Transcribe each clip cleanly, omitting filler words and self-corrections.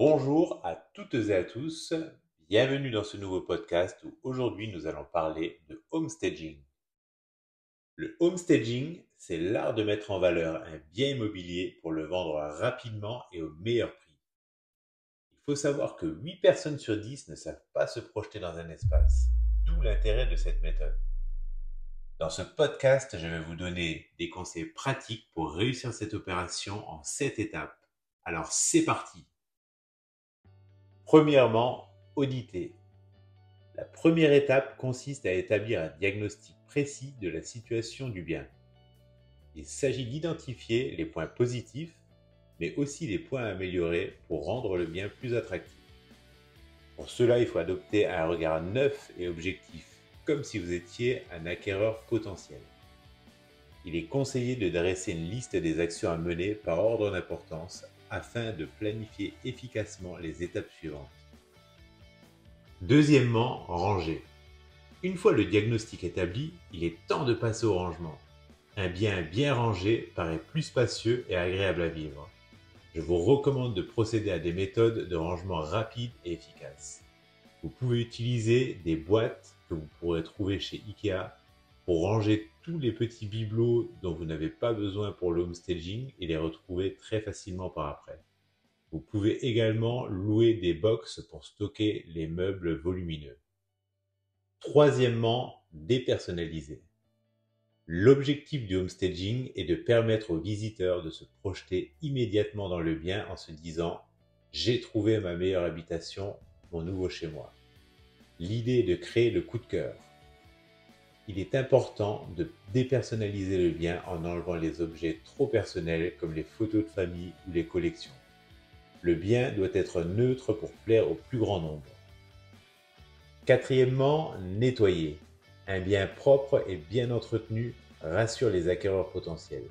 Bonjour à toutes et à tous, bienvenue dans ce nouveau podcast où aujourd'hui nous allons parler de homestaging. Le homestaging, c'est l'art de mettre en valeur un bien immobilier pour le vendre rapidement et au meilleur prix. Il faut savoir que 8 personnes sur 10 ne savent pas se projeter dans un espace, d'où l'intérêt de cette méthode. Dans ce podcast, je vais vous donner des conseils pratiques pour réussir cette opération en 7 étapes. Alors c'est parti! Premièrement, auditer. La première étape consiste à établir un diagnostic précis de la situation du bien. Il s'agit d'identifier les points positifs, mais aussi les points à améliorer pour rendre le bien plus attractif. Pour cela, il faut adopter un regard neuf et objectif, comme si vous étiez un acquéreur potentiel. Il est conseillé de dresser une liste des actions à mener par ordre d'importance afin de planifier efficacement les étapes suivantes. Deuxièmement, ranger. Une fois le diagnostic établi, il est temps de passer au rangement. Un bien rangé paraît plus spacieux et agréable à vivre. Je vous recommande de procéder à des méthodes de rangement rapides et efficaces. Vous pouvez utiliser des boîtes que vous pourrez trouver chez Ikea pour ranger tous les petits bibelots dont vous n'avez pas besoin pour le homestaging et les retrouver très facilement par après. Vous pouvez également louer des box pour stocker les meubles volumineux. Troisièmement, dépersonnaliser. L'objectif du homestaging est de permettre aux visiteurs de se projeter immédiatement dans le bien en se disant « J'ai trouvé ma meilleure habitation, mon nouveau chez moi ». L'idée est de créer le coup de cœur. Il est important de dépersonnaliser le bien en enlevant les objets trop personnels comme les photos de famille ou les collections. Le bien doit être neutre pour plaire au plus grand nombre. Quatrièmement, nettoyer. Un bien propre et bien entretenu rassure les acquéreurs potentiels.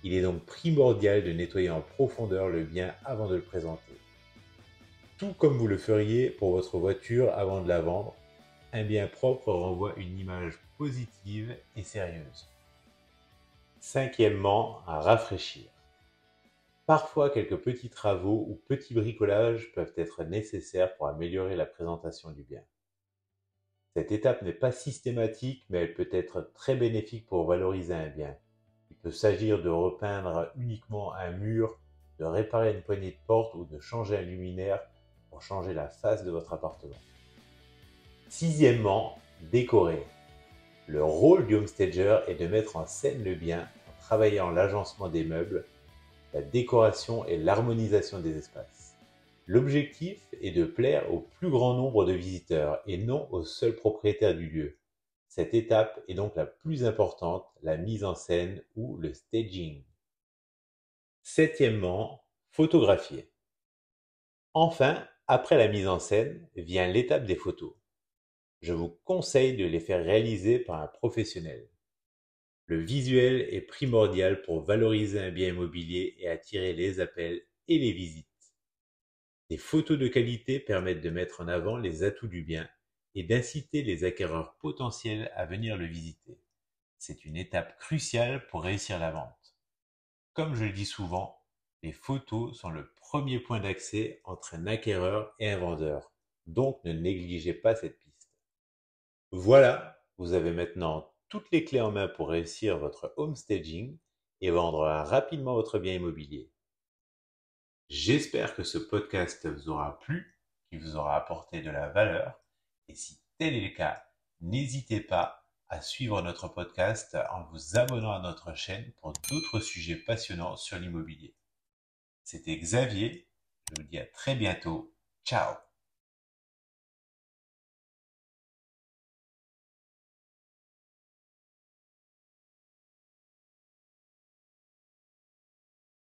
Il est donc primordial de nettoyer en profondeur le bien avant de le présenter. Tout comme vous le feriez pour votre voiture avant de la vendre, un bien propre renvoie une image positive et sérieuse. Cinquièmement, rafraîchir. Parfois, quelques petits travaux ou petits bricolages peuvent être nécessaires pour améliorer la présentation du bien. Cette étape n'est pas systématique, mais elle peut être très bénéfique pour valoriser un bien. Il peut s'agir de repeindre uniquement un mur, de réparer une poignée de porte ou de changer un luminaire pour changer la face de votre appartement. Sixièmement, décorer. Le rôle du homestager est de mettre en scène le bien en travaillant l'agencement des meubles, la décoration et l'harmonisation des espaces. L'objectif est de plaire au plus grand nombre de visiteurs et non au seul propriétaire du lieu. Cette étape est donc la plus importante, la mise en scène ou le staging. Septièmement, photographier. Enfin, après la mise en scène, vient l'étape des photos. Je vous conseille de les faire réaliser par un professionnel. Le visuel est primordial pour valoriser un bien immobilier et attirer les appels et les visites. Des photos de qualité permettent de mettre en avant les atouts du bien et d'inciter les acquéreurs potentiels à venir le visiter. C'est une étape cruciale pour réussir la vente. Comme je le dis souvent, les photos sont le premier point d'accès entre un acquéreur et un vendeur, donc ne négligez pas cette piste. Voilà, vous avez maintenant toutes les clés en main pour réussir votre homestaging et vendre rapidement votre bien immobilier. J'espère que ce podcast vous aura plu, qu'il vous aura apporté de la valeur. Et si tel est le cas, n'hésitez pas à suivre notre podcast en vous abonnant à notre chaîne pour d'autres sujets passionnants sur l'immobilier. C'était Xavier, je vous dis à très bientôt. Ciao!